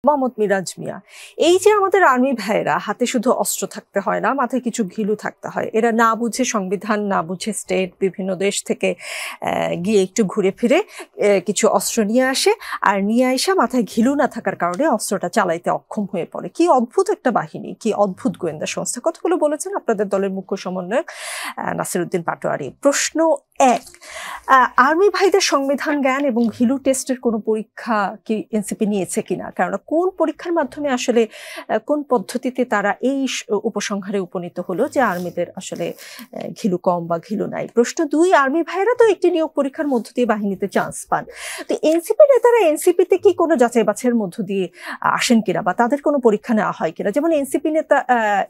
মোহাম্মদ মিরাজ মিয়া, এই যে আমাদের আর্মি ভাইয়েরা হাতে শুধু অস্ত্র থাকতে হয় না, মাথায় কিছু ঘিলু থাকতে হয়। এরা না বুঝে সংবিধান, না বুঝে স্টেট, বিভিন্ন দেশ থেকে গিয়ে একটু ঘুরে ফিরে কিছু অস্ত্র নিয়ে আসে, আর নিয়ে আসা মাথায় ঘিলু না থাকার কারণে অস্ত্রটা চালাইতে অক্ষম হয়ে পড়ে। কি অদ্ভুত একটা বাহিনী, কি অদ্ভুত গোয়েন্দা সংস্থা। কতগুলো বলেছেন আপনাদের দলের মুখ্য সমন্বয়ক নাসিরউদ্দিন পাটোয়ারি। প্রশ্ন এক, আর্মি ভাইদের সংবিধান জ্ঞান এবং ঘিলু টেস্টের কোনো পরীক্ষা কি এনসিপি নিয়েছে কিনা? কারণ কোন পরীক্ষার মাধ্যমে আসলে কোন পদ্ধতিতে তারা এই উপসংহারে উপনীত হলো যে আর্মিদের আসলে ঘিলু কম বা ঘিলু নাই? প্রশ্ন দুই, আর্মি ভাইরা তো একটি নিয়োগ পরীক্ষার মধ্য দিয়ে বাহিনীতে চান্স পান, তো এনসিপি নেতারা এনসিপিতে কি কোনো যাচাই বাছাইয়ের মধ্য দিয়ে আসেন কিনা, বা তাদের কোনো পরীক্ষা নেওয়া হয় কিনা? যেমন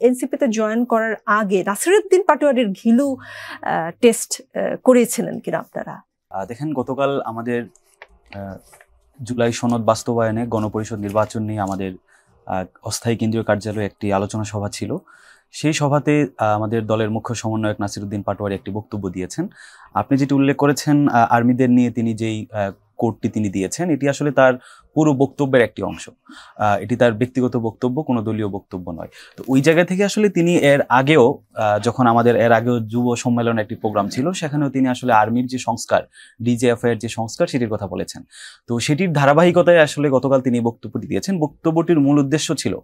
এনসিপিতে জয়েন করার আগে নাসিরউদ্দিন পাটোয়ারির ঘিলু টেস্ট করেছিলেন কিনা আপনারা? দেখেন, গতকাল আমাদের জুলাই সনদ বাস্তবায়নে গণপরিষদ নির্বাচন নিয়ে আমাদের অস্থায়ী কেন্দ্রীয় কার্যালয়ে একটি আলোচনা সভা ছিল। সেই সভাতে আমাদের দলের মুখ্য সমন্বয়ক নাসিরউদ্দিন পাটোয়ারি একটি বক্তব্য দিয়েছেন। আপনি যেটি উল্লেখ করেছেন আর্মিদের নিয়ে তিনি যেই কোর্টটি তিনি দিয়েছেন, এটি আসলে তার পুরো বক্তব্যের একটি অংশ। এটি তার ব্যক্তিগত বক্তব্য, কোনো দলীয় বক্তব্য নয়। তো ওই জায়গা থেকে আসলে তিনি এর আগেও যখন আমাদের যুব সম্মেলনের একটি প্রোগ্রাম ছিল, সেখানেও তিনি আসলে আর্মির যে সংস্কার, ডিজিএফআই এর যে সংস্কার, সেটির কথা বলেছেন। তো সেটির ধারাবাহিকতায় আসলে গতকাল তিনি বক্তব্যটি দিয়েছেন। বক্তব্যটির মূল উদ্দেশ্য ছিল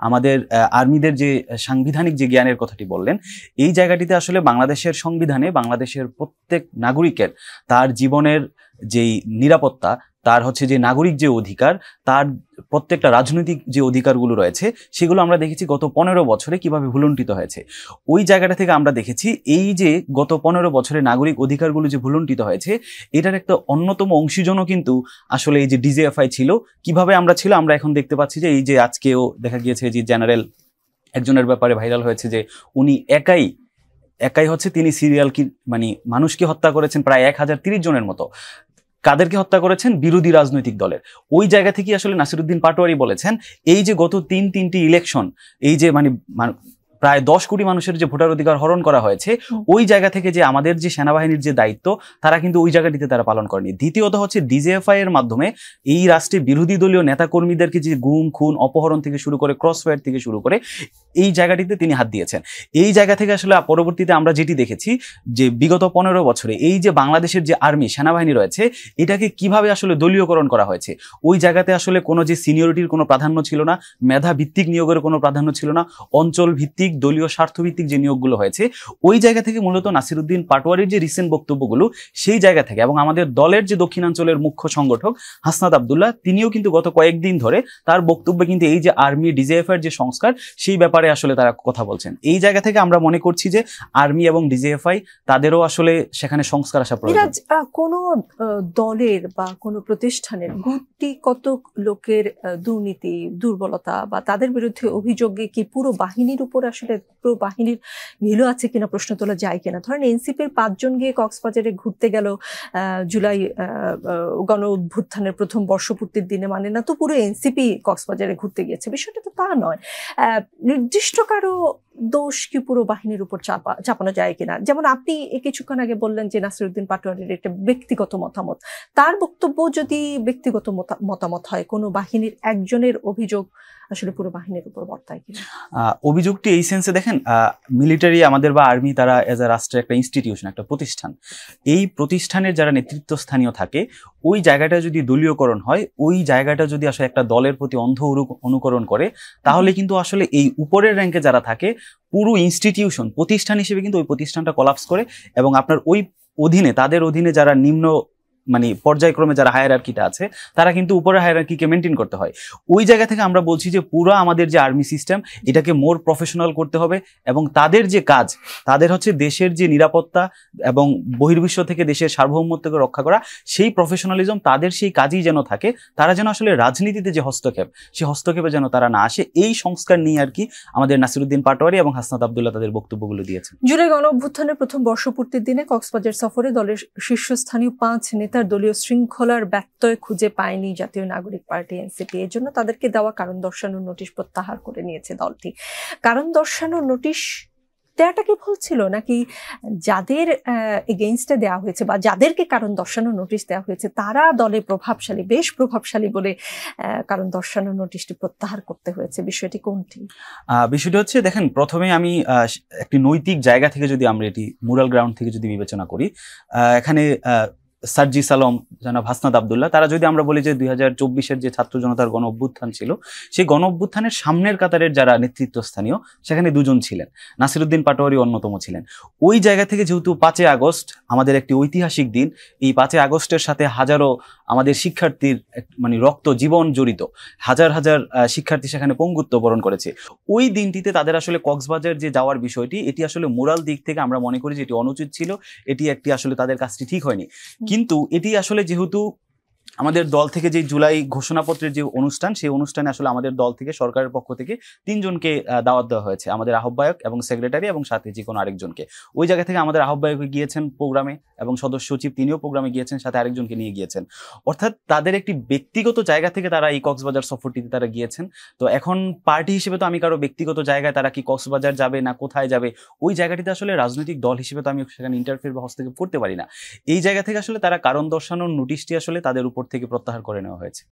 আমাদের আর্মিদের যে সাংবিধানিক যে জ্ঞানের কথাটি বললেন, এই জায়গাটিতে আসলে বাংলাদেশের সংবিধানে বাংলাদেশের প্রত্যেক নাগরিকের তার জীবনের যেই নিরাপত্তা, তার হচ্ছে যে নাগরিক যে অধিকার, তার প্রত্যেকটা রাজনৈতিক যে অধিকারগুলো রয়েছে, সেগুলো আমরা দেখেছি গত 15 বছরে কিভাবে ভুলুণ্ঠিত হয়েছে। ওই জায়গাটা থেকে আমরা দেখেছি এই যে গত 15 বছরে নাগরিক অধিকারগুলো যে ভুলুণ্ঠিত হয়েছে, এটার একটা অন্যতম অংশীজনও কিন্তু আসলে এই যে ডিজিএফআই ছিল। কিভাবে আমরা এখন দেখতে পাচ্ছি যে এই যে আজকেও দেখা গিয়েছে যে জেনারেল একজনের ব্যাপারে ভাইরাল হয়েছে যে উনি একাই হচ্ছে তিনি সিরিয়াল মানে মানুষকে হত্যা করেছেন প্রায় 1030 জনের মতো। কাদেরকে হত্যা করেছেন? বিরোধী রাজনৈতিক দলের। ওই জায়গা থেকে আসলে নাসিরউদ্দিন পাটোয়ারি বলেছেন এই যে গত তিনটি ইলেকশন, এই যে মানে প্রায় 10 কোটি মানুষের যে ভোটার অধিকার হরণ করা হয়েছে, ওই জায়গা থেকে যে আমাদের যে সেনাবাহিনীর যে দায়িত্ব, তারা কিন্তু ওই জায়গাটিতে তারা পালন করেনি। দ্বিতীয়ত হচ্ছে ডিজিএফআই এর মাধ্যমে এই রাষ্ট্রে বিরোধী দলীয় নেতাকর্মীদেরকে যে গুম খুন অপহরণ থেকে শুরু করে ক্রসফায়ার থেকে শুরু করে এই জায়গাটিতে তিনি হাত দিয়েছেন। এই জায়গা থেকে আসলে পরবর্তীতে আমরা যেটি দেখেছি যে বিগত 15 বছরে এই যে বাংলাদেশের যে আর্মি সেনাবাহিনী রয়েছে, এটাকে কিভাবে আসলে দলীয়করণ করা হয়েছে। ওই জায়গাতে আসলে কোনো যে সিনিয়রিটির কোনো প্রাধান্য ছিল না, মেধা ভিত্তিক নিয়োগের কোনো প্রাধান্য ছিল না, অঞ্চল ভিত্তিক দলীয় স্বার্থভিত্তিক যে নিয়োগগুলো হয়েছে, ওই জায়গা থেকে মূলত নাসিরউদ্দিন পাটোয়ারির যে রিসেন্ট বক্তব্যগুলো, সেই জায়গা থেকে, এবং আমাদের দলের যে দক্ষিণাঞ্চলের মুখ্য সংগঠক হাসনাত আব্দুল্লাহ, তিনিও কিন্তু গত কয়েকদিন ধরে তার বক্তব্যে কিন্তু এই যে আর্মি ডিজিএফআই এর যে সংস্কার, সেই ব্যাপারে আসলে তারা কথা বলছেন। এই জায়গা থেকে আমরা মনে করছি যে আর্মি এবং ডিজিএফআই তাদেরও আসলে সেখানে সংস্কার আসা প্রয়োজন। কোন দলের বা কোন প্রতিষ্ঠানের গুটি কত লোকের দুর্নীতি, দুর্বলতা বা তাদের বিরুদ্ধে অভিযোগে কি পুরো বাহিনীর উপর আসলে পুরো বাহিনীর ঘিলু আছে কিনা প্রশ্ন তোলা যায় কিনা? ধরেন এনসিপির 5 জন গিয়ে কক্সবাজারে ঘুরতে গেল জুলাই গণ অভ্যুত্থানের প্রথম বর্ষপূর্তির দিনে, মানে না তো পুরো এনসিপি কক্সবাজারে ঘুরতে গিয়েছে। বিষয়টা তো তা নয়। নির্দিষ্ট কারো দোষ কি পুরো বাহিনীর উপর চাপানো যায় কিনা? যেমন আপনি কিছুক্ষণ আগে বললেন যে নাসিরউদ্দিন পাটোয়ারির একটা ব্যক্তিগত মতামত, তার বক্তব্য যদি ব্যক্তিগত মতামত হয়, কোনো বাহিনীর একজনের অভিযোগ আসলে পুরো বাহিনীর উপর বর্তায় কিনা? অভিযোগটি এই সেন্সে দেখেন, মিলিটারি আমাদের বা আর্মি, তারা এজ আ রাষ্ট্রের একটা ইনস্টিটিউশন, একটা প্রতিষ্ঠান। এই প্রতিষ্ঠানের যারা নেতৃত্বস্থানীয় থাকে, ওই জায়গাটা যদি দলীয়করণ হয়, ওই জায়গাটা যদি আসলে একটা দলের প্রতি অন্ধ অনুকরণ করে, তাহলে কিন্তু আসলে এই উপরের র্যাঙ্কে যারা থাকে, পুরো ইনস্টিটিউশন প্রতিষ্ঠান হিসেবে কিন্তু ওই প্রতিষ্ঠানটা কোলাপস করে, এবং আপনার ওই অধীনে, তাদের অধীনে যারা নিম্ন মানে পর্যায়ক্রমে যারা হায়ারার্কিটা আছে, তারা কিন্তু উপরের হায়ারার্কিকে মেনটেন করতে হয়। ওই জায়গা থেকে আমরা বলছি যে পুরো আমাদের যে আর্মি সিস্টেম, এটাকে মোর প্রফেশনাল করতে হবে, এবং তাদের যে কাজ, তাদের হচ্ছে দেশের যে নিরাপত্তা এবং বহির্বিশ্ব থেকে দেশের সার্বভৌমত্বকে রক্ষা করা, সেই প্রফেশনালিজম তাদের সেই কাজই যেন থাকে। তারা যেন আসলে রাজনীতিতে যে হস্তক্ষেপ, সেই হস্তক্ষেপে যেন তারা না আসে। এই সংস্কার নিয়ে আর কি আমাদের নাসিরউদ্দিন পাটোয়ারি এবং হাসনাত আব্দুল্লাহ তাদের বক্তব্যগুলো দিয়েছেন। জুলাই গণ অভ্যুত্থানের প্রথম বর্ষপূর্তির দিনে কক্সবাজার সফরে দলের শীর্ষস্থানীয় 5 নেতার দলীয় শৃঙ্খলার ব্যত্যয় খুঁজে পায়নি জাতীয় নাগরিক পার্টি এনসিপি। এর জন্য তাদেরকে দেওয়া কারণ দর্শানোর নোটিশ প্রত্যাহার করে নিয়েছে দলটি। কারণ দর্শানোর নোটিশ দেয়াটা কি ভুল ছিল, নাকি যাদের এগেইনস্টে দেওয়া হয়েছে বা যাদেরকে কারণ দর্শানোর নোটিশ দেওয়া হয়েছে তারা দলে প্রভাবশালী, বেশ প্রভাবশালী বলে কারণ দর্শানোর নোটিশটি প্রত্যাহার করতে হয়েছে? বিষয়টি কোনটি? বিষয়টা হচ্ছে, দেখেন, প্রথমে আমি একটি নৈতিক জায়গা থেকে যদি আমরা এটি মুরাল গ্রাউন্ড থেকে যদি বিবেচনা করি, এখানে সার্জিস আলম, জনাব হাসনাত আবদুল্লাহ, তারা যদি আমরা বলি যে 2024-এর যে ছাত্র জনতার গণ অভ্যুত্থান ছিল, সেই গণ অভ্যুত্থানের সামনের কাতারের যারা নেতৃত্বস্থানীয় সেখানে দুজন ছিলেন, নাসিরউদ্দিন পাটোয়ারি অন্যতম ছিলেন। ওই জায়গা থেকে যেহেতু 5 আগস্ট আমাদের একটি ঐতিহাসিক দিন, এই 5 আগস্টের সাথে হাজারো আমাদের শিক্ষার্থীর মানে রক্ত জীবন জড়িত, হাজার হাজার শিক্ষার্থী সেখানে পঙ্গুত্ব বরণ করেছে। ওই দিনটিতে তাদের আসলে কক্সবাজার যে যাওয়ার বিষয়টি, এটি আসলে মোরাল দিক থেকে আমরা মনে করি যে এটি অনুচিত ছিল, এটি একটি আসলে তাদের কাজটি ঠিক হয়নি। কিন্তু এটি আসলে যেহেতু আমাদের দল থেকে যে জুলাই ঘোষণাপত্রের যে অনুষ্ঠান, সেই অনুষ্ঠানে আসলে আমাদের দল থেকে সরকারের পক্ষ থেকে 3 জনকে দাওয়াত দেওয়া হয়েছে, আমাদের আহ্বায়ক এবং সেক্রেটারি এবং সাথে যে কোনো আরেকজনকে। ওই জায়গা থেকে আমাদের আহ্বায়ক গিয়েছেন প্রোগ্রামে এবং সদস্য সচিব তিনিও প্রোগ্রামে গিয়েছেন, সাথে আরেকজনকে নিয়ে গিয়েছেন। অর্থাৎ তাদের একটি ব্যক্তিগত জায়গা থেকে তারা এই কক্সবাজার সফরটিতে তারা গিয়েছেন। তো এখন পার্টি হিসেবে তো আমি কারো ব্যক্তিগত জায়গায় তারা কি কক্সবাজার যাবে না কোথায় যাবে, ওই জায়গাটিতে আসলে রাজনৈতিক দল হিসেবে তো আমি সেখানে ইন্টারফেয়ার বা হস্তক্ষেপ করতে পারি না। এই জায়গা থেকে আসলে তারা কারণ দর্শানোর নোটিশটি আসলে তাদের উপর থেকে প্রত্যাহার করে নেওয়া হয়েছে।